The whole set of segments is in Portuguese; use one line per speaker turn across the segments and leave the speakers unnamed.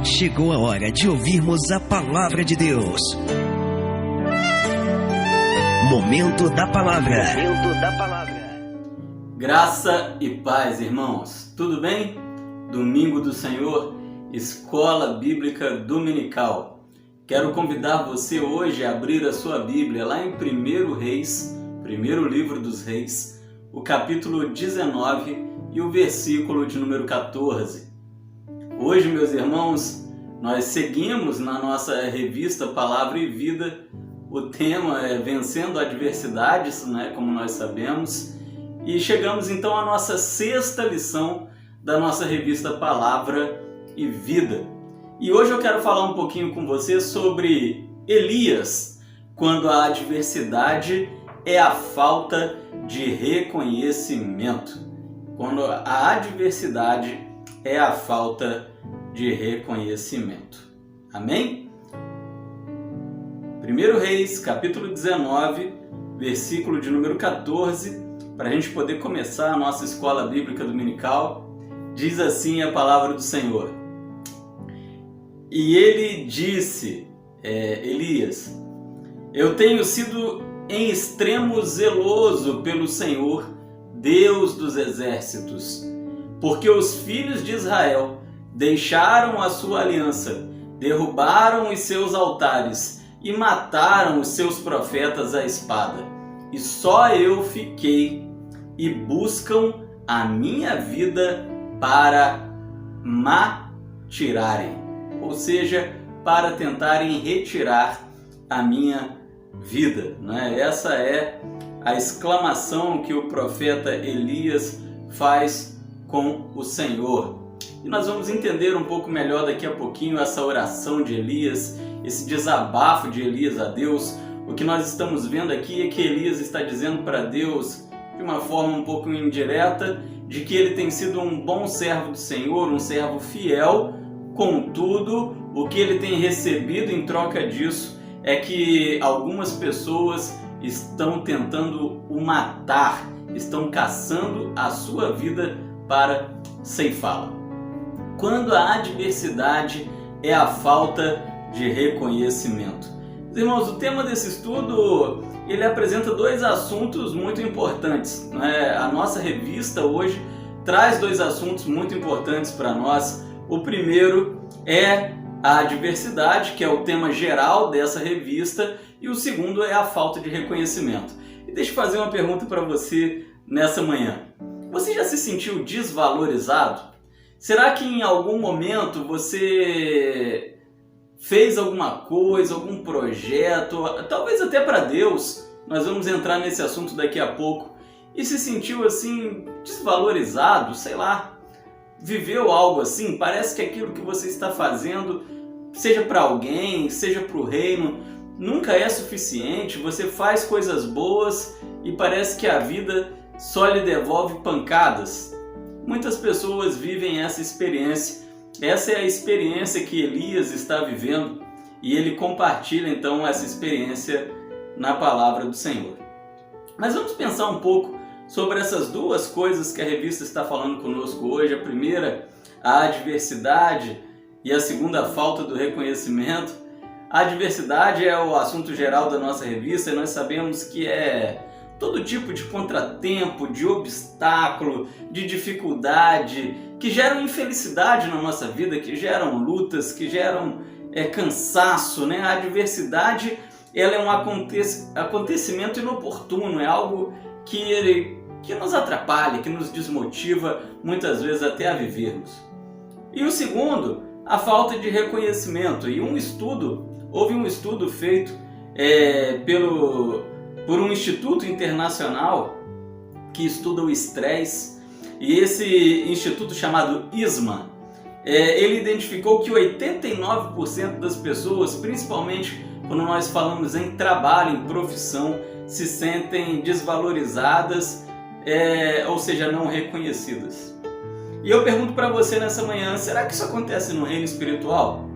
Chegou a hora de ouvirmos a Palavra de Deus. Momento da Palavra. Momento da Palavra.
Graça e paz, irmãos. Tudo bem? Domingo do Senhor, Escola Bíblica Dominical. Quero convidar você hoje a abrir a sua Bíblia lá em 1 Reis, primeiro livro dos Reis, o capítulo 19 e o versículo de número 14. Hoje, meus irmãos, nós seguimos na nossa revista Palavra e Vida. O tema é Vencendo Adversidades, como nós sabemos. E chegamos então à nossa sexta lição da nossa revista Palavra e Vida. E hoje eu quero falar um pouquinho com você sobre Elias, quando a adversidade é a falta de reconhecimento. Quando a adversidade é a falta de reconhecimento. Amém? 1 Reis, capítulo 19, versículo de número 14, para a gente poder começar a nossa escola bíblica dominical, diz assim a palavra do Senhor. E ele disse, Elias, eu tenho sido em extremo zeloso pelo Senhor, Deus dos exércitos, porque os filhos de Israel deixaram a sua aliança, derrubaram os seus altares e mataram os seus profetas à espada. E só eu fiquei e buscam a minha vida para matirarem, ou seja, para tentarem retirar a minha vida. Essa é a exclamação que o profeta Elias faz com o Senhor. E nós vamos entender um pouco melhor daqui a pouquinho essa oração de Elias, esse desabafo de Elias a Deus. O que nós estamos vendo aqui é que Elias está dizendo para Deus, de uma forma um pouco indireta, de que ele tem sido um bom servo do Senhor, um servo fiel. Contudo, o que ele tem recebido em troca disso é que algumas pessoas estão tentando o matar, estão caçando a sua vida para ceifá-la. Quando a adversidade é a falta de reconhecimento. Irmãos, o tema desse estudo, ele apresenta dois assuntos muito importantes. A nossa revista hoje traz dois assuntos muito importantes para nós. O primeiro é a adversidade, que é o tema geral dessa revista, e o segundo é a falta de reconhecimento. E deixa eu fazer uma pergunta para você nessa manhã. Você já se sentiu desvalorizado? Será que em algum momento você fez alguma coisa, algum projeto, talvez até para Deus, nós vamos entrar nesse assunto daqui a pouco, e se sentiu assim desvalorizado, sei lá, viveu algo assim, parece que aquilo que você está fazendo, seja para alguém, seja para o reino, nunca é suficiente, você faz coisas boas e parece que a vida só lhe devolve pancadas. Muitas pessoas vivem essa experiência. Essa é a experiência que Elias está vivendo e ele compartilha então essa experiência na palavra do Senhor. Mas vamos pensar um pouco sobre essas duas coisas que a revista está falando conosco hoje. A primeira, a adversidade, e a segunda, a falta do reconhecimento. A adversidade é o assunto geral da nossa revista e nós sabemos que é todo tipo de contratempo, de obstáculo, de dificuldade, que geram infelicidade na nossa vida, que geram lutas, que geram cansaço. A adversidade, ela é um acontecimento inoportuno, é algo que nos atrapalha, que nos desmotiva, muitas vezes até a vivermos. E o segundo, a falta de reconhecimento. E houve um estudo feito por um instituto internacional que estuda o estresse, e esse instituto chamado ISMA, ele identificou que 89% das pessoas, principalmente quando nós falamos em trabalho, em profissão, se sentem desvalorizadas, ou seja, não reconhecidas. E eu pergunto para você nessa manhã, será que isso acontece no reino espiritual?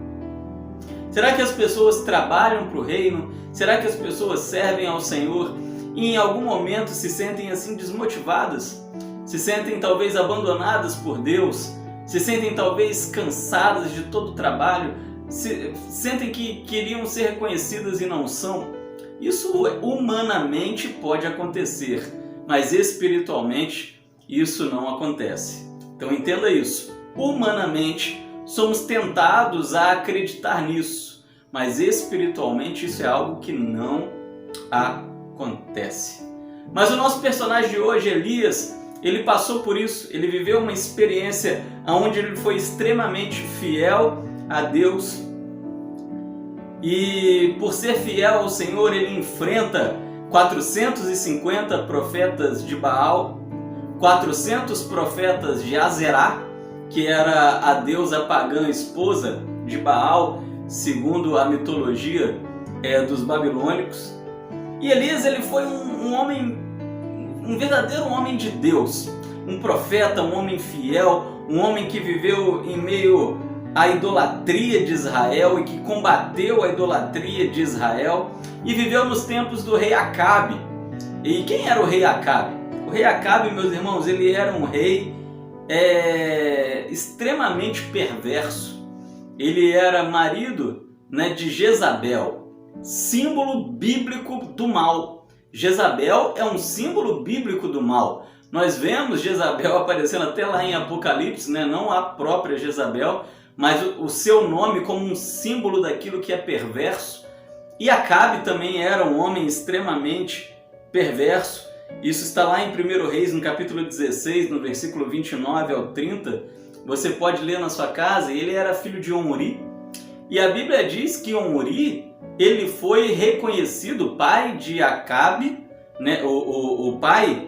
Será que as pessoas trabalham para o reino? Será que as pessoas servem ao Senhor e em algum momento se sentem assim desmotivadas? Se sentem talvez abandonadas por Deus? se sentem talvez cansadas de todo o trabalho, sentem que queriam ser reconhecidas e não são. Isso humanamente pode acontecer, mas espiritualmente isso não acontece. Então entenda isso. Humanamente somos tentados a acreditar nisso, mas espiritualmente isso é algo que não acontece. Mas o nosso personagem de hoje, Elias, ele passou por isso, ele viveu uma experiência onde ele foi extremamente fiel a Deus. E por ser fiel ao Senhor, ele enfrenta 450 profetas de Baal, 400 profetas de Azerá, que era a deusa pagã esposa de Baal, segundo a mitologia dos babilônicos. E Elias, ele foi um homem, um verdadeiro homem de Deus, um profeta, um homem fiel, um homem que viveu em meio à idolatria de Israel e que combateu a idolatria de Israel e viveu nos tempos do rei Acabe. E quem era o rei Acabe? O rei Acabe, meus irmãos, ele era um rei extremamente perverso. Ele era marido, de Jezabel, símbolo bíblico do mal. Jezabel é um símbolo bíblico do mal. Nós vemos Jezabel aparecendo até lá em Apocalipse, não a própria Jezabel, mas o seu nome como um símbolo daquilo que é perverso. E Acabe também era um homem extremamente perverso. Isso está lá em 1 Reis, no capítulo 16, no versículo 29 ao 30. Você pode ler na sua casa. Ele era filho de Omri. E a Bíblia diz que Omri, ele foi reconhecido, pai de Acabe, o pai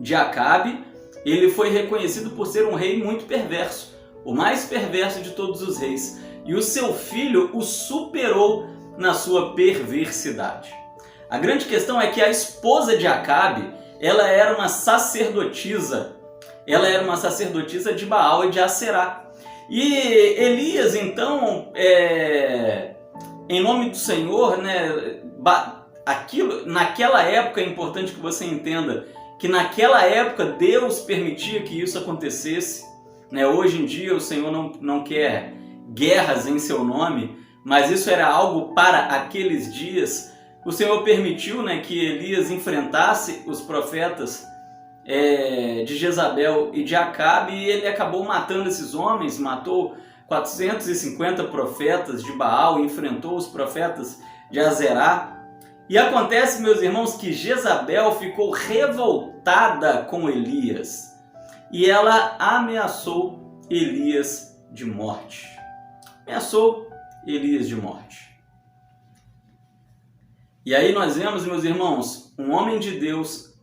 de Acabe, ele foi reconhecido por ser um rei muito perverso, o mais perverso de todos os reis. E o seu filho o superou na sua perversidade. A grande questão é que a esposa de Acabe, ela era uma sacerdotisa. Ela era uma sacerdotisa de Baal e de Aserá. E Elias, então, em nome do Senhor, naquela época é importante que você entenda que naquela época Deus permitia que isso acontecesse. Hoje em dia o Senhor não quer guerras em seu nome, mas isso era algo para aqueles dias. O Senhor permitiu que Elias enfrentasse os profetas de Jezabel e de Acabe, e ele acabou matando esses homens, matou 450 profetas de Baal, enfrentou os profetas de Azerá. E acontece, meus irmãos, que Jezabel ficou revoltada com Elias e ela ameaçou Elias de morte. Ameaçou Elias de morte. E aí nós vemos, meus irmãos, um homem de Deus,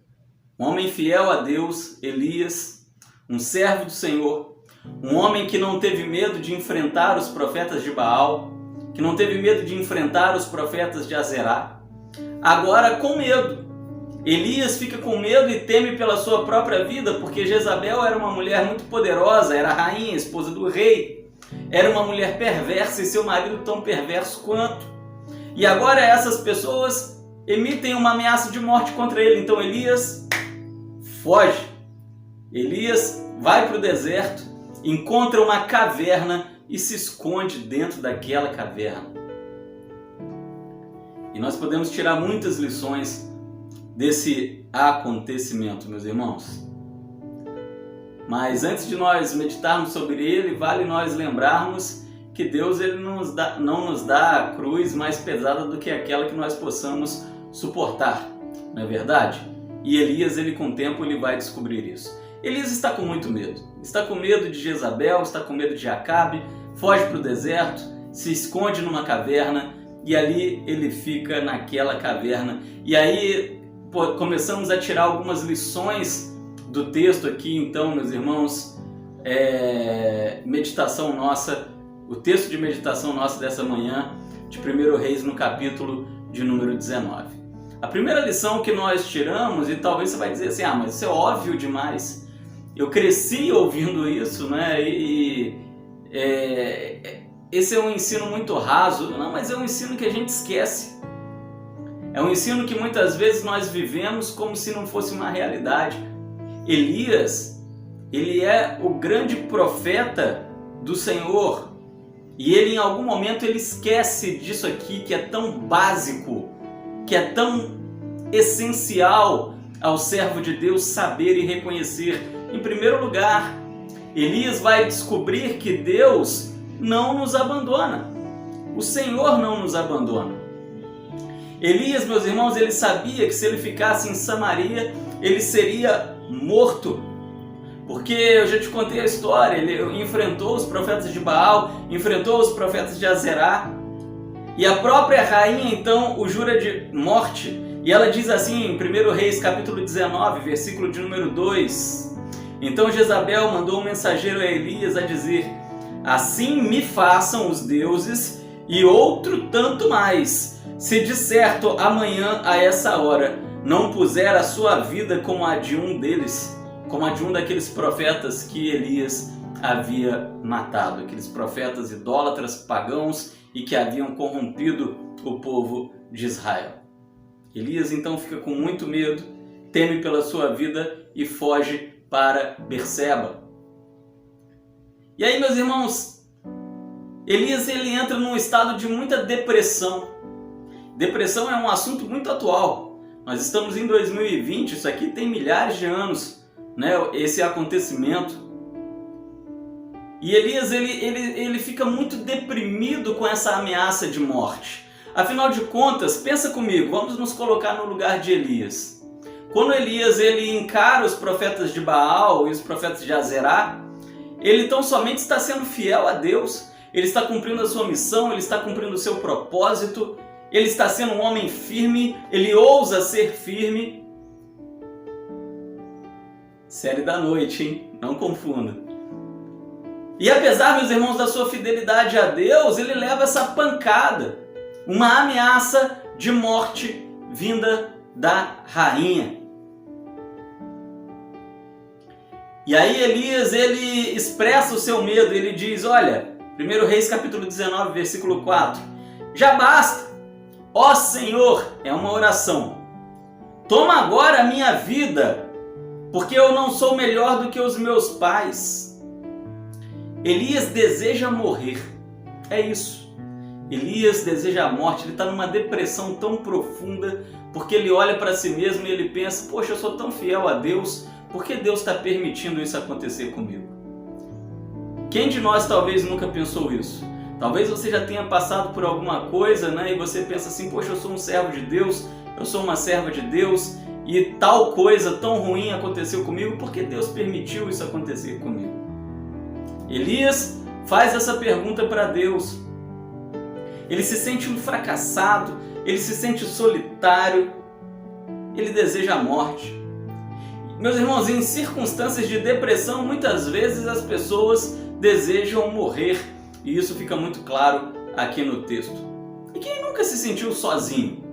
um homem fiel a Deus, Elias, um servo do Senhor, um homem que não teve medo de enfrentar os profetas de Baal, que não teve medo de enfrentar os profetas de Azerá. Agora com medo. Elias fica com medo e teme pela sua própria vida, porque Jezabel era uma mulher muito poderosa, era a rainha, esposa do rei. Era uma mulher perversa e seu marido tão perverso quanto. E agora essas pessoas emitem uma ameaça de morte contra ele. Então Elias foge. Elias vai para o deserto, encontra uma caverna e se esconde dentro daquela caverna. E nós podemos tirar muitas lições desse acontecimento, meus irmãos. Mas antes de nós meditarmos sobre ele, vale nós lembrarmos que Deus ele não nos dá a cruz mais pesada do que aquela que nós possamos suportar, não é verdade? E Elias, com o tempo, ele vai descobrir isso. Elias está com muito medo. Está com medo de Jezabel, está com medo de Acabe, foge para o deserto, se esconde numa caverna e ali ele fica naquela caverna. E aí começamos a tirar algumas lições do texto aqui, então, meus irmãos, meditação nossa. O texto de meditação nossa dessa manhã, de 1 Reis, no capítulo de número 19. A primeira lição que nós tiramos, e talvez você vai dizer assim, mas isso é óbvio demais. Eu cresci ouvindo isso, esse é um ensino muito raso. Não, mas é um ensino que a gente esquece. É um ensino que muitas vezes nós vivemos como se não fosse uma realidade. Elias ele é o grande profeta do Senhor. E ele, em algum momento, ele esquece disso aqui que é tão básico, que é tão essencial ao servo de Deus saber e reconhecer. Em primeiro lugar, Elias vai descobrir que Deus não nos abandona. O Senhor não nos abandona. Elias, meus irmãos, ele sabia que se ele ficasse em Samaria, ele seria morto. Porque eu já te contei a história, ele enfrentou os profetas de Baal, enfrentou os profetas de Azerá. E a própria rainha, então, o jura de morte. E ela diz assim em 1 Reis, capítulo 19, versículo de número 2. Então Jezabel mandou um mensageiro a Elias a dizer: assim me façam os deuses e outro tanto mais, se de certo amanhã a essa hora não puser a sua vida como a de um deles, como a de um daqueles profetas que Elias havia matado, aqueles profetas idólatras, pagãos e que haviam corrompido o povo de Israel. Elias então fica com muito medo, teme pela sua vida e foge para Berseba. E aí, meus irmãos, Elias ele entra num estado de muita depressão. Depressão é um assunto muito atual. Nós estamos em 2020, isso aqui tem milhares de anos, né, esse acontecimento. E Elias ele fica muito deprimido com essa ameaça de morte. Afinal de contas, pensa comigo, vamos nos colocar no lugar de Elias. Quando Elias ele encara os profetas de Baal e os profetas de Azerá, ele tão somente está sendo fiel a Deus, ele está cumprindo a sua missão, ele está cumprindo o seu propósito, ele está sendo um homem firme, ele ousa ser firme. Série da noite, hein? Não confunda. E apesar, meus irmãos, da sua fidelidade a Deus, ele leva essa pancada, uma ameaça de morte vinda da rainha. E aí Elias, ele expressa o seu medo, ele diz, olha, 1 Reis capítulo 19, versículo 4, já basta, ó Senhor, é uma oração, toma agora a minha vida, porque eu não sou melhor do que os meus pais. Elias deseja morrer, é isso. Elias deseja a morte, ele está numa depressão tão profunda, porque ele olha para si mesmo e ele pensa, poxa, eu sou tão fiel a Deus, por que Deus está permitindo isso acontecer comigo? Quem de nós talvez nunca pensou isso? Talvez você já tenha passado por alguma coisa, né, e você pensa assim, poxa, eu sou um servo de Deus, eu sou uma serva de Deus, e tal coisa tão ruim aconteceu comigo, por que Deus permitiu isso acontecer comigo? Elias faz essa pergunta para Deus. Ele se sente um fracassado, ele se sente solitário, ele deseja a morte. Meus irmãos, em circunstâncias de depressão, muitas vezes as pessoas desejam morrer, e isso fica muito claro aqui no texto. E quem nunca se sentiu sozinho?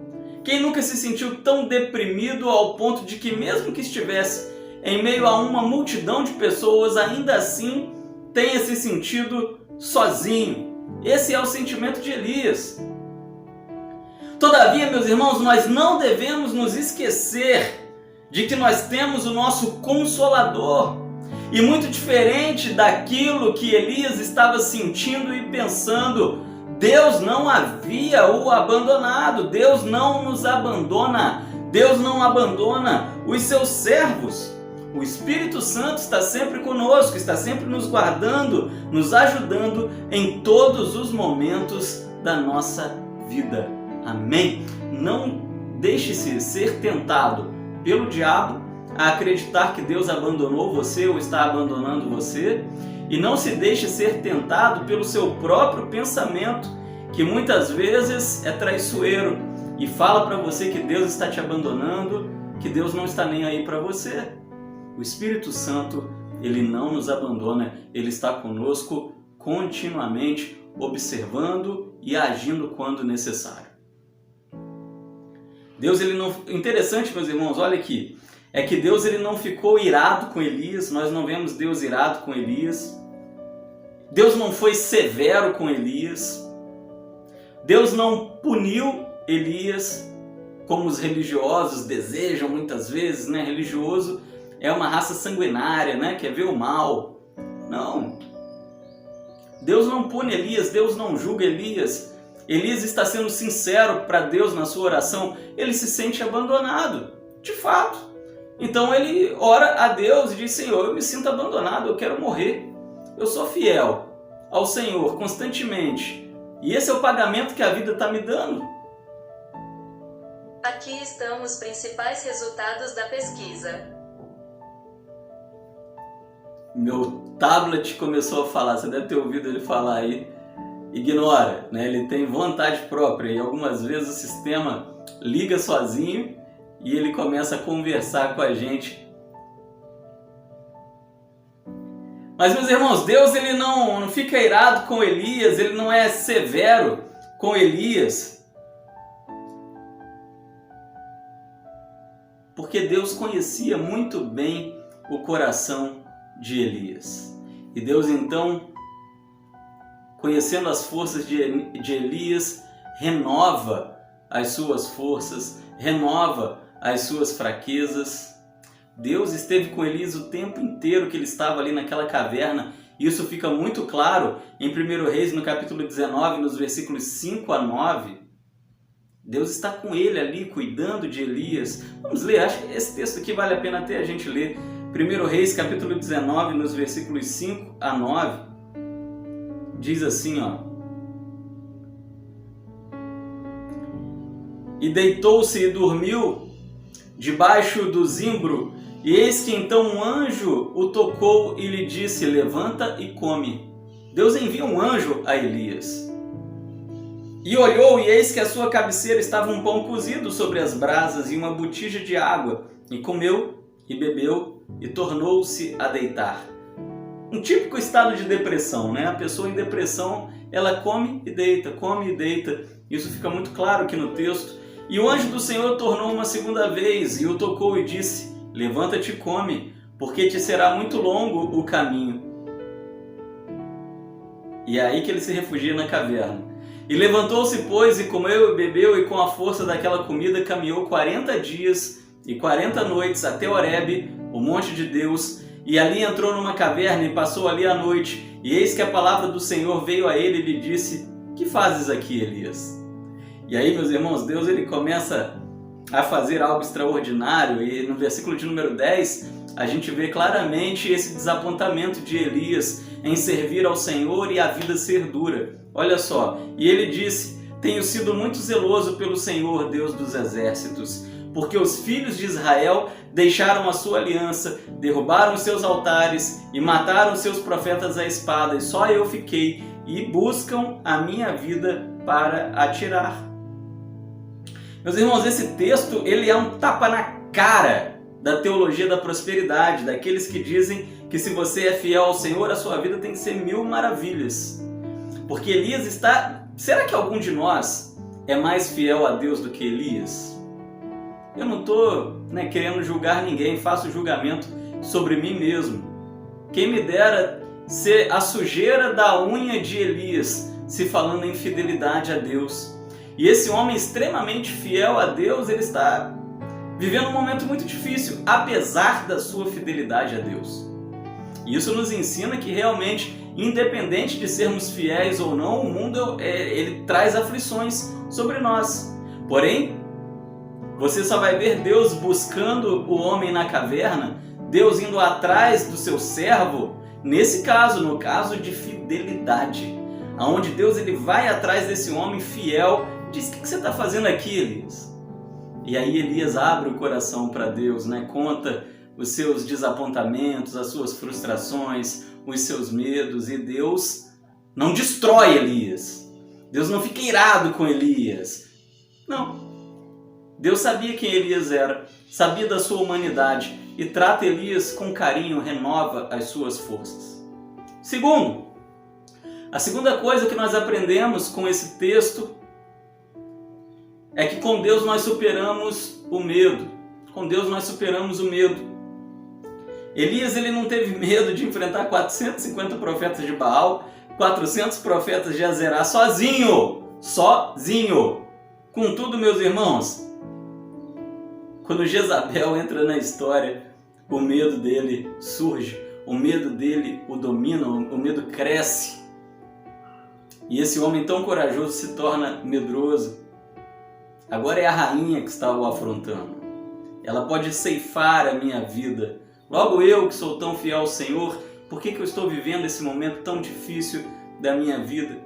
Quem nunca se sentiu tão deprimido ao ponto de que mesmo que estivesse em meio a uma multidão de pessoas, ainda assim tenha se sentido sozinho? Esse é o sentimento de Elias. Todavia, meus irmãos, nós não devemos nos esquecer de que nós temos o nosso Consolador. E muito diferente daquilo que Elias estava sentindo e pensando, Deus não havia o abandonado, Deus não nos abandona, Deus não abandona os seus servos. O Espírito Santo está sempre conosco, está sempre nos guardando, nos ajudando em todos os momentos da nossa vida. Amém? Não deixe-se ser tentado pelo diabo a acreditar que Deus abandonou você ou está abandonando você, e não se deixe ser tentado pelo seu próprio pensamento, que muitas vezes é traiçoeiro e fala para você que Deus está te abandonando, que Deus não está nem aí para você. O Espírito Santo, ele não nos abandona, ele está conosco continuamente, observando e agindo quando necessário. Deus, ele não... Interessante, meus irmãos, olha aqui. É que Deus, ele não ficou irado com Elias. Nós não vemos Deus irado com Elias. Deus não foi severo com Elias. Deus não puniu Elias como os religiosos desejam muitas vezes, né? Religioso é uma raça sanguinária, né? Quer ver o mal. Não. Deus não pune Elias, Deus não julga Elias. Elias está sendo sincero para Deus na sua oração. Ele se sente abandonado, de fato. Então ele ora a Deus e diz: Senhor, eu me sinto abandonado, eu quero morrer. Eu sou fiel ao Senhor constantemente. E esse é o pagamento que a vida está me dando.
Aqui estão os principais resultados da pesquisa.
Meu tablet começou a falar, você deve ter ouvido ele falar aí. Ignora, né? Ele tem vontade própria e algumas vezes o sistema liga sozinho e ele começa a conversar com a gente. Mas, meus irmãos, Deus ele não fica irado com Elias, ele não é severo com Elias. Porque Deus conhecia muito bem o coração de Elias. E Deus então, conhecendo as forças de Elias, renova as suas forças, renova as suas fraquezas. Deus esteve com Elias o tempo inteiro que ele estava ali naquela caverna. Isso fica muito claro em 1 Reis, no capítulo 19, nos versículos 5 a 9. Deus está com ele ali, cuidando de Elias. Vamos ler, acho que esse texto aqui vale a pena até a gente ler. 1 Reis, capítulo 19, nos versículos 5 a 9. Diz assim, ó: E deitou-se e dormiu debaixo do zimbro, e eis que então um anjo o tocou e lhe disse: Levanta e come. Deus envia um anjo a Elias. E olhou, e eis que à sua cabeceira estava um pão cozido sobre as brasas e uma botija de água. E comeu, e bebeu, e tornou-se a deitar. Um típico estado de depressão, né? A pessoa em depressão, ela come e deita, come e deita. Isso fica muito claro aqui no texto. E o anjo do Senhor tornou uma segunda vez, e o tocou e disse: Levanta-te e come, porque te será muito longo o caminho. E é aí que ele se refugia na caverna. E levantou-se, pois, e comeu e bebeu, e com a força daquela comida caminhou 40 dias e 40 noites até Horebe, o monte de Deus, e ali entrou numa caverna e passou ali a noite. E eis que a palavra do Senhor veio a ele e lhe disse: Que fazes aqui, Elias? E aí, meus irmãos, Deus ele começa a fazer algo extraordinário, e no versículo de número 10, a gente vê claramente esse desapontamento de Elias em servir ao Senhor e a vida ser dura. Olha só, e ele disse: Tenho sido muito zeloso pelo Senhor, Deus dos exércitos, porque os filhos de Israel deixaram a sua aliança, derrubaram os seus altares e mataram os seus profetas à espada, e só eu fiquei, e buscam a minha vida para atirar. Meus irmãos, esse texto ele é um tapa na cara da teologia da prosperidade, daqueles que dizem que se você é fiel ao Senhor, a sua vida tem que ser mil maravilhas. Porque Elias está... Será que algum de nós é mais fiel a Deus do que Elias? Eu não estou querendo julgar ninguém, faço julgamento sobre mim mesmo. Quem me dera ser a sujeira da unha de Elias, se falando em fidelidade a Deus. E esse homem extremamente fiel a Deus, ele está vivendo um momento muito difícil, apesar da sua fidelidade a Deus. E isso nos ensina que realmente, independente de sermos fiéis ou não, o mundo ele traz aflições sobre nós. Porém, você só vai ver Deus buscando o homem na caverna, Deus indo atrás do seu servo, nesse caso, no caso de fidelidade, onde Deus ele vai atrás desse homem fiel, diz: O que você está fazendo aqui, Elias? E aí Elias abre o coração para Deus, conta os seus desapontamentos, as suas frustrações, os seus medos, e Deus não destrói Elias. Deus não fica irado com Elias. Não. Deus sabia quem Elias era, sabia da sua humanidade e trata Elias com carinho, renova as suas forças. Segundo, a segunda coisa que nós aprendemos com esse texto é que com Deus nós superamos o medo. Com Deus nós superamos o medo. Elias ele não teve medo de enfrentar 450 profetas de Baal, 400 profetas de Azerá sozinho. Contudo, meus irmãos, quando Jezabel entra na história, o medo dele surge, o medo dele o domina, o medo cresce. E esse homem tão corajoso se torna medroso. Agora é a rainha que está o afrontando. Ela pode ceifar a minha vida. Logo eu, que sou tão fiel ao Senhor, por que eu estou vivendo esse momento tão difícil da minha vida?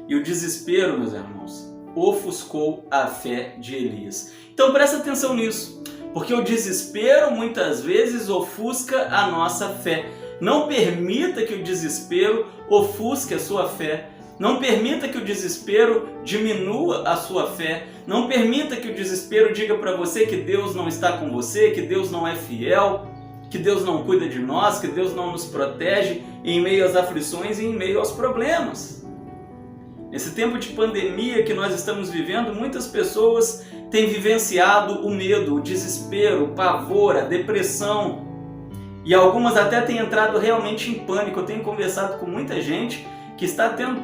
E o desespero, meus irmãos, ofuscou a fé de Elias. Então presta atenção nisso, porque o desespero muitas vezes ofusca a nossa fé. Não permita que o desespero ofusque a sua fé. Não permita que o desespero diminua a sua fé. Não permita que o desespero diga para você que Deus não está com você, que Deus não é fiel, que Deus não cuida de nós, que Deus não nos protege em meio às aflições e em meio aos problemas. Nesse tempo de pandemia que nós estamos vivendo, muitas pessoas têm vivenciado o medo, o desespero, o pavor, a depressão. E algumas até têm entrado realmente em pânico. Eu tenho conversado com muita gente que está tendo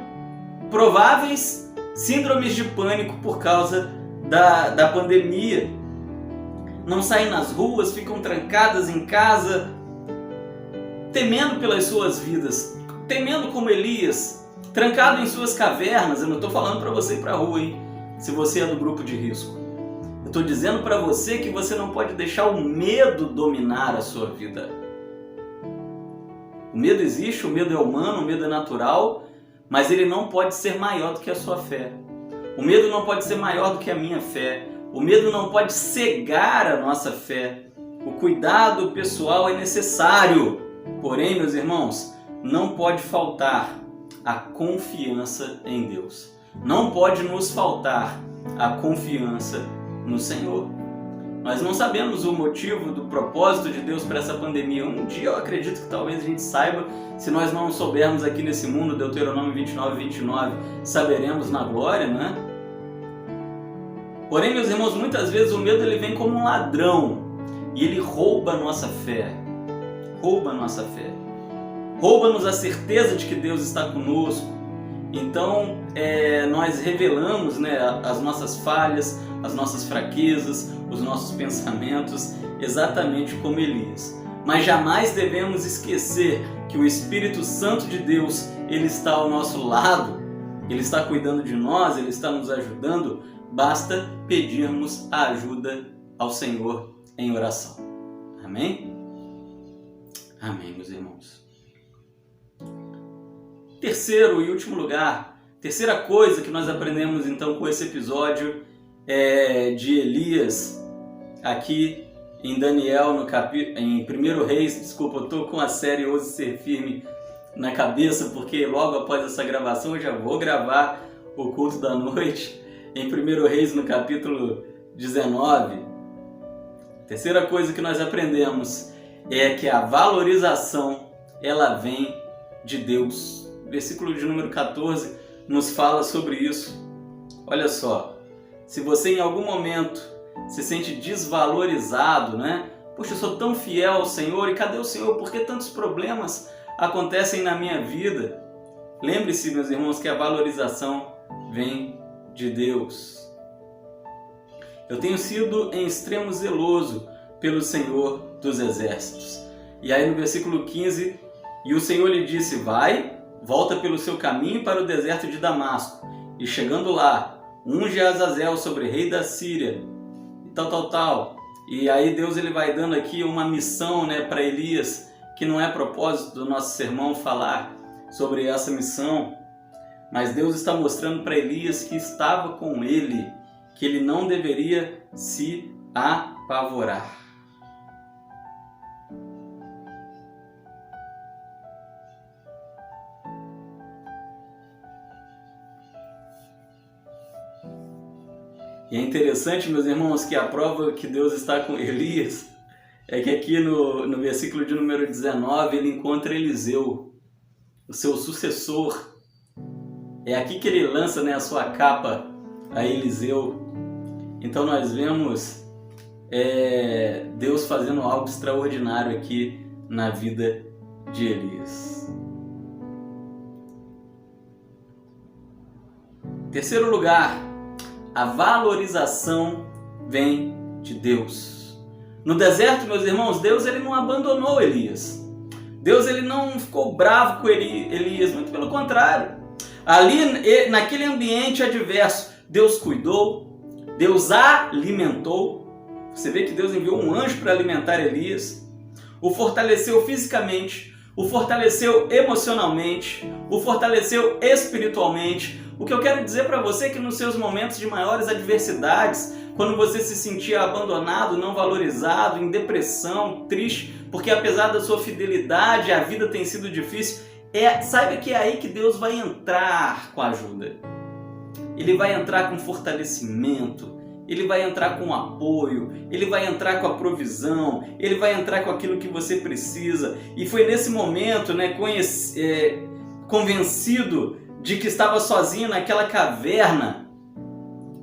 prováveis síndromes de pânico por causa da pandemia. Não saem nas ruas, ficam trancadas em casa, temendo pelas suas vidas, temendo como Elias, trancado em suas cavernas. Eu não estou falando para você ir para a rua, hein? Se você é do grupo de risco. Eu estou dizendo para você que você não pode deixar o medo dominar a sua vida. O medo existe, o medo é humano, o medo é natural, mas ele não pode ser maior do que a sua fé. O medo não pode ser maior do que a minha fé. O medo não pode cegar a nossa fé. O cuidado pessoal é necessário. Porém, meus irmãos, não pode faltar a confiança em Deus. Não pode nos faltar a confiança no Senhor. Nós não sabemos o motivo do propósito de Deus para essa pandemia. Um dia eu acredito que talvez a gente saiba. Se nós não soubermos aqui nesse mundo, Deuteronômio 29, saberemos na glória, né? Porém, meus irmãos, muitas vezes o medo ele vem como um ladrão e ele rouba a nossa fé. Rouba a nossa fé. Rouba-nos a certeza de que Deus está conosco. Então, nós revelamos, né, as nossas falhas, as nossas fraquezas, os nossos pensamentos, exatamente como Elias. Mas jamais devemos esquecer que o Espírito Santo de Deus, ele está ao nosso lado, ele está cuidando de nós, ele está nos ajudando. Basta pedirmos a ajuda ao Senhor em oração. Amém? Amém, meus irmãos. Terceiro e último lugar, terceira coisa que nós aprendemos então com esse episódio de Elias, aqui em Daniel, em 1 Reis, desculpa, eu estou com a série Ouse Ser Firme na cabeça, porque logo após essa gravação eu já vou gravar o culto da noite, em 1 Reis, no capítulo 19. Terceira coisa que nós aprendemos é que a valorização, ela vem de Deus. O versículo de número 14 nos fala sobre isso. Olha só, se você em algum momento se sente desvalorizado, né? Poxa, eu sou tão fiel ao Senhor, e cadê o Senhor? Por que tantos problemas acontecem na minha vida? Lembre-se, meus irmãos, que a valorização vem de Deus. Eu tenho sido em extremo zeloso pelo Senhor dos Exércitos. E aí no versículo 15, e o Senhor lhe disse, vai, volta pelo seu caminho para o deserto de Damasco, e chegando lá, unge Azazel sobre rei da Síria, e tal. E aí Deus ele vai dando aqui uma missão, né, para Elias, que não é propósito do nosso sermão falar sobre essa missão, mas Deus está mostrando para Elias que estava com ele, que ele não deveria se apavorar. E é interessante, meus irmãos, que a prova que Deus está com Elias é que aqui no versículo de número 19 ele encontra Eliseu, o seu sucessor. É aqui que ele lança, né, a sua capa a Eliseu. Então nós vemos Deus fazendo algo extraordinário aqui na vida de Elias. Terceiro lugar, a valorização vem de Deus. No deserto, meus irmãos, Deus ele não abandonou Elias. Deus ele não ficou bravo com Elias, muito pelo contrário. Ali, naquele ambiente adverso, Deus cuidou, Deus alimentou. Você vê que Deus enviou um anjo para alimentar Elias, o fortaleceu fisicamente, o fortaleceu emocionalmente, o fortaleceu espiritualmente. O que eu quero dizer para você é que nos seus momentos de maiores adversidades, quando você se sentia abandonado, não valorizado, em depressão, triste, porque apesar da sua fidelidade, a vida tem sido difícil, saiba que é aí que Deus vai entrar com ajuda. Ele vai entrar com fortalecimento, Ele vai entrar com apoio, Ele vai entrar com a provisão, Ele vai entrar com aquilo que você precisa. E foi nesse momento, convencido de que estava sozinho naquela caverna,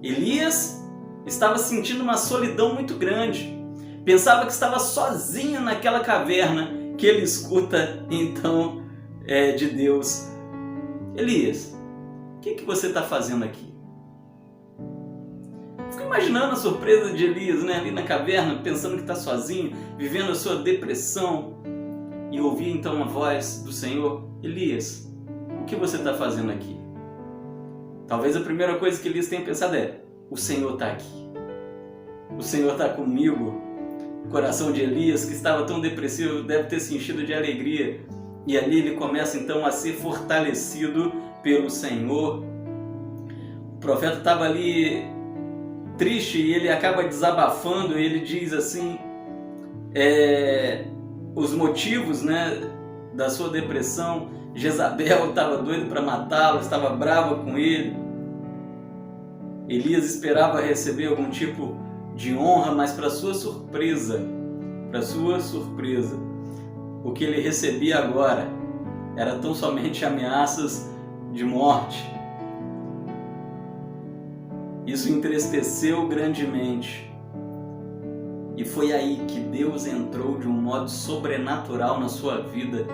Elias estava sentindo uma solidão muito grande. Pensava que estava sozinho naquela caverna, que ele escuta então de Deus: Elias, o que você está fazendo aqui? Fico imaginando a surpresa de Elias, ali na caverna, pensando que está sozinho, vivendo a sua depressão, e ouvir então a voz do Senhor: Elias, o que você está fazendo aqui? Talvez a primeira coisa que Elias tenha pensado é: o Senhor está aqui, o Senhor está comigo. O coração de Elias, que estava tão depressivo, deve ter se enchido de alegria, e ali ele começa então a ser fortalecido pelo Senhor. O profeta estava ali triste e ele acaba desabafando, e ele diz assim, os motivos da sua depressão. Jezabel estava doido para matá-lo, estava brava com ele. Elias esperava receber algum tipo de honra, mas para sua surpresa, o que ele recebia agora era tão somente ameaças de morte. Isso entristeceu grandemente. E foi aí que Deus entrou de um modo sobrenatural na sua vida,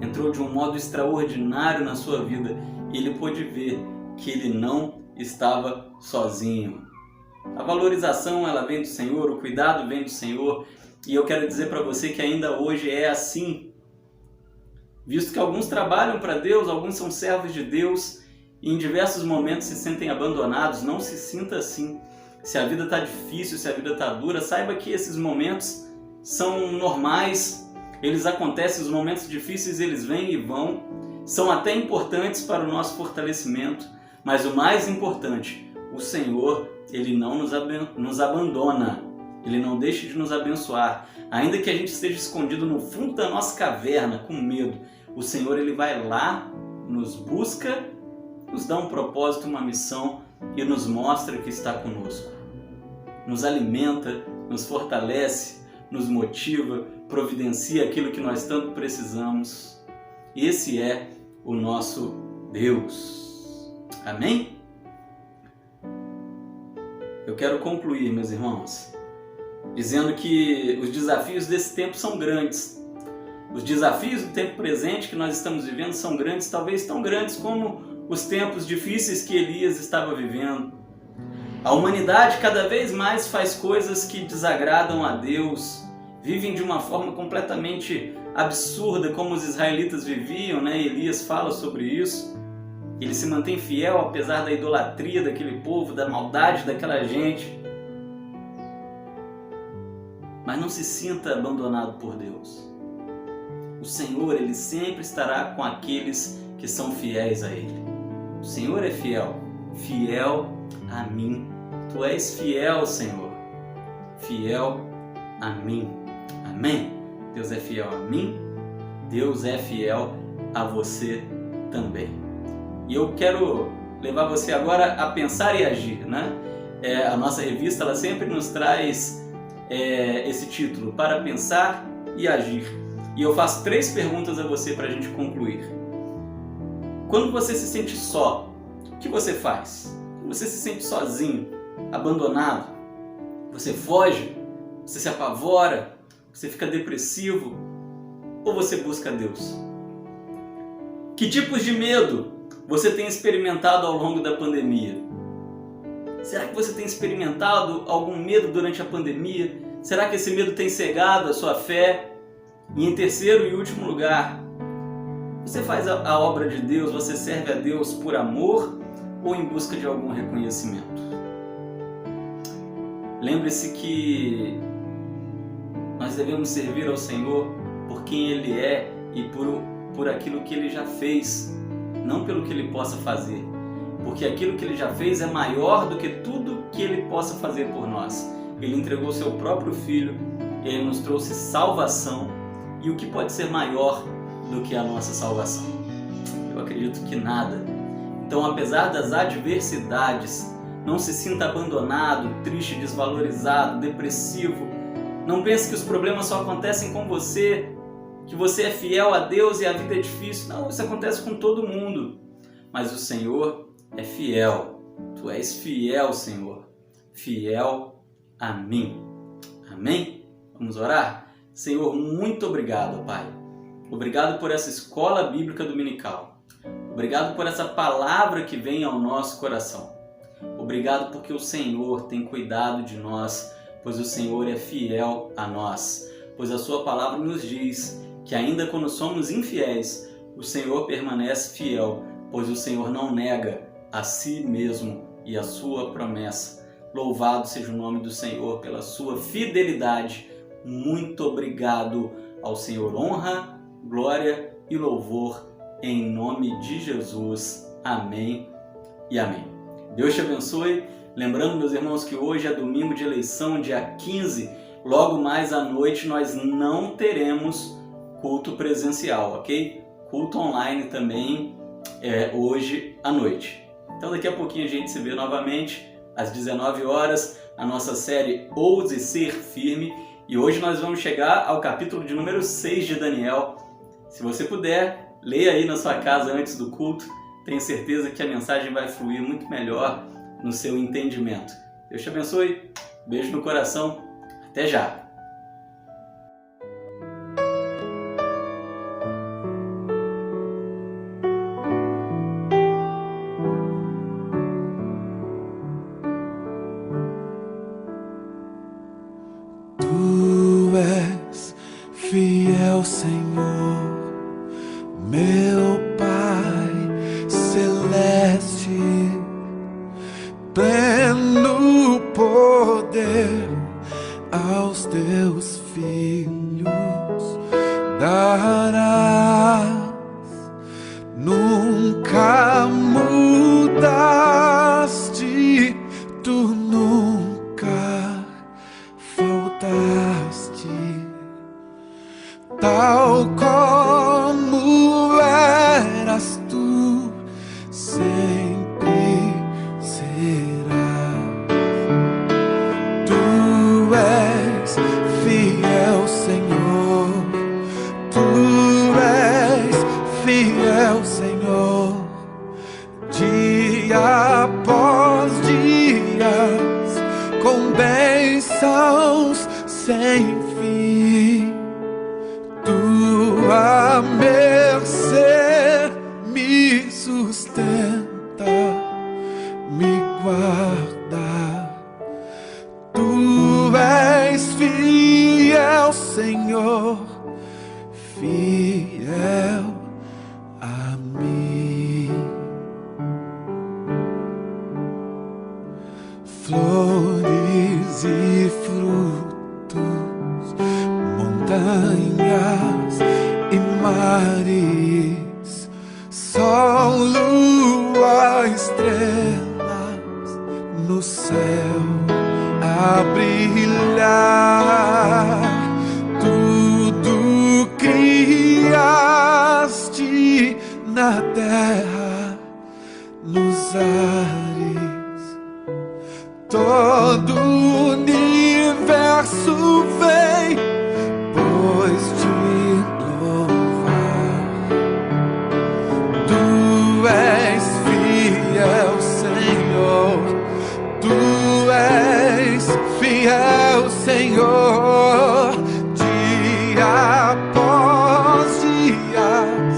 entrou de um modo extraordinário na sua vida, e ele pôde ver que ele não estava sozinho. A valorização ela vem do Senhor, o cuidado vem do Senhor, e eu quero dizer para você que ainda hoje é assim. Visto que alguns trabalham para Deus, alguns são servos de Deus, e em diversos momentos se sentem abandonados, não se sinta assim. Se a vida está difícil, se a vida está dura, saiba que esses momentos são normais, eles acontecem, os momentos difíceis eles vêm e vão, são até importantes para o nosso fortalecimento, mas o mais importante, o Senhor, Ele não nos abandona, Ele não deixa de nos abençoar. Ainda que a gente esteja escondido no fundo da nossa caverna, com medo, o Senhor Ele vai lá, nos busca, nos dá um propósito, uma missão e nos mostra que está conosco. Nos alimenta, nos fortalece, nos motiva, providencia aquilo que nós tanto precisamos. Esse é o nosso Deus. Amém? Eu quero concluir, meus irmãos, dizendo que os desafios desse tempo são grandes. Os desafios do tempo presente que nós estamos vivendo são grandes, talvez tão grandes como os tempos difíceis que Elias estava vivendo. A humanidade cada vez mais faz coisas que desagradam a Deus, vivem de uma forma completamente absurda como os israelitas viviam, Elias fala sobre isso. Ele se mantém fiel apesar da idolatria daquele povo, da maldade daquela gente. Mas não se sinta abandonado por Deus. O Senhor, Ele sempre estará com aqueles que são fiéis a Ele. O Senhor é fiel, fiel a mim. Tu és fiel, Senhor, fiel a mim. Amém? Deus é fiel a mim, Deus é fiel a você também. E eu quero levar você agora a pensar e agir, A nossa revista ela sempre nos traz esse título, Para Pensar e Agir. E eu faço 3 perguntas a você para a gente concluir. Quando você se sente só, o que você faz? Quando você se sente sozinho, abandonado, você foge, você se apavora, você fica depressivo, ou você busca Deus? Que tipos de medo você tem experimentado ao longo da pandemia? Será que você tem experimentado algum medo durante a pandemia? Será que esse medo tem cegado a sua fé? E em terceiro e último lugar, você faz a obra de Deus, você serve a Deus por amor ou em busca de algum reconhecimento? Lembre-se que nós devemos servir ao Senhor por quem Ele é e por aquilo que Ele já fez, não pelo que Ele possa fazer. Porque aquilo que Ele já fez é maior do que tudo que Ele possa fazer por nós. Ele entregou seu próprio Filho, Ele nos trouxe salvação, e o que pode ser maior do que a nossa salvação? Eu acredito que nada. Então, apesar das adversidades, não se sinta abandonado, triste, desvalorizado, depressivo. Não pense que os problemas só acontecem com você, que você é fiel a Deus e a vida é difícil. Não, isso acontece com todo mundo. Mas o Senhor é fiel. Tu és fiel, Senhor. Fiel a mim. Amém? Vamos orar? Senhor, muito obrigado, Pai. Obrigado por essa escola bíblica dominical. Obrigado por essa palavra que vem ao nosso coração. Obrigado porque o Senhor tem cuidado de nós, pois o Senhor é fiel a nós. Pois a sua palavra nos diz que ainda quando somos infiéis, o Senhor permanece fiel, pois o Senhor não nega a si mesmo e a sua promessa. Louvado seja o nome do Senhor pela sua fidelidade. Muito obrigado ao Senhor. Honra, glória e louvor em nome de Jesus. Amém e amém. Deus te abençoe. Lembrando, meus irmãos, que hoje é domingo de eleição, dia 15. Logo mais à noite nós não teremos culto presencial, ok? Culto online também hoje à noite. Então daqui a pouquinho a gente se vê novamente às 19 horas na nossa série Ouse Ser Firme. E hoje nós vamos chegar ao capítulo de número 6 de Daniel. Se você puder, leia aí na sua casa antes do culto. Tenho certeza que a mensagem vai fluir muito melhor no seu entendimento. Deus te abençoe. Beijo no coração. Até já.
Fiel Senhor, meu Pai celeste, pleno poder aos teus filhos darás, nunca mudaste, tu nunca faltaste. Tal como eras tu, sempre serás. Tu és fiel, Senhor. Tu és fiel, Senhor. Dia após dias, com bênçãos sem fim. Tua mercê me sustenta, me guarda. Tu és fiel, Senhor, fiel a mim. Flores e frutos, montanhas e mares, sol, lua, estrelas no céu a brilhar. Tudo criaste na terra, nos ares, todo o universo vem pois te louvar. Tu és fiel, Senhor. Tu és fiel, Senhor. Dia após dias,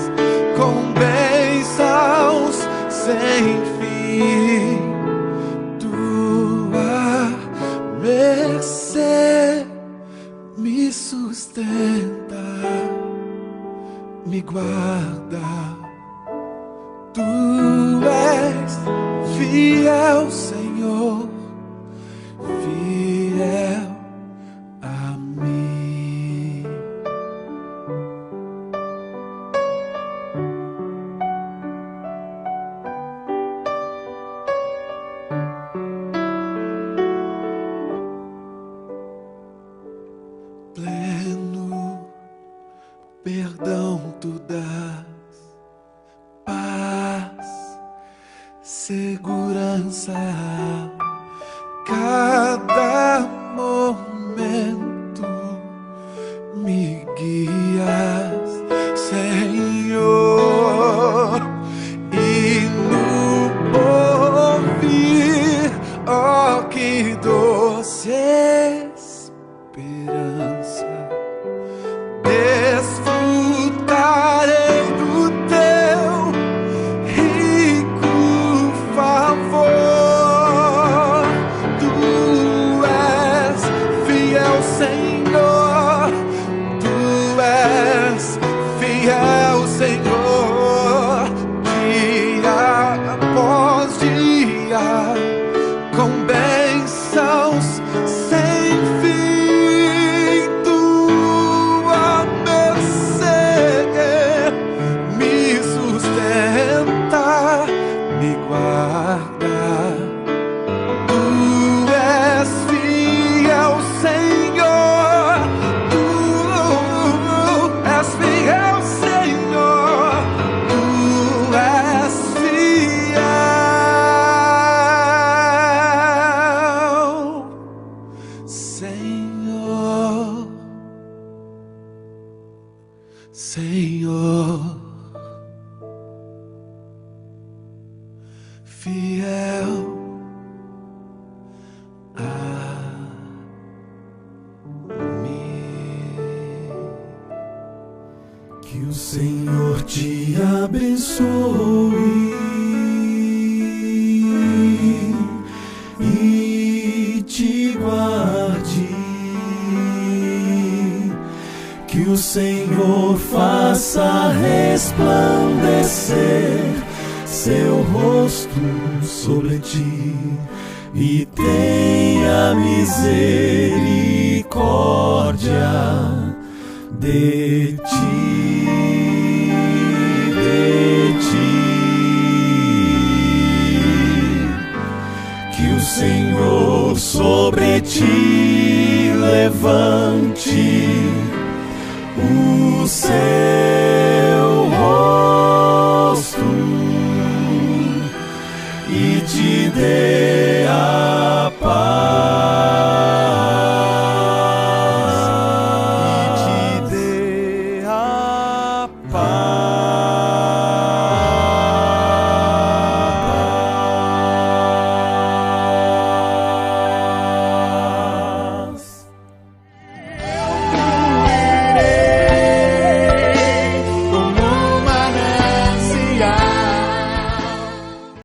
com bênçãos sem fim. Tua mercê guarda. Tu és fiel, Senhor, fiel a mim. Pleno perdão tu dás, paz, segurança, cada momento me guias, Senhor, e no ouvir, ó, que doce esperança, desfrutarei do teu rico favor. Tu és fiel, Senhor, tu és fiel, Senhor, dia após dia, com bênçãos sem fim. Tua mercê me sustenta, me guarda. Tu és fiel, Senhor, tu és fiel, Senhor, tu és fiel, Senhor, Senhor, fiel a mim.
Que o Senhor te abençoe e te guarde. Que o Senhor faça resplandecer seu rosto sobre ti e tenha misericórdia de ti, de ti. Que o Senhor sobre ti levante o seu rosto e te dê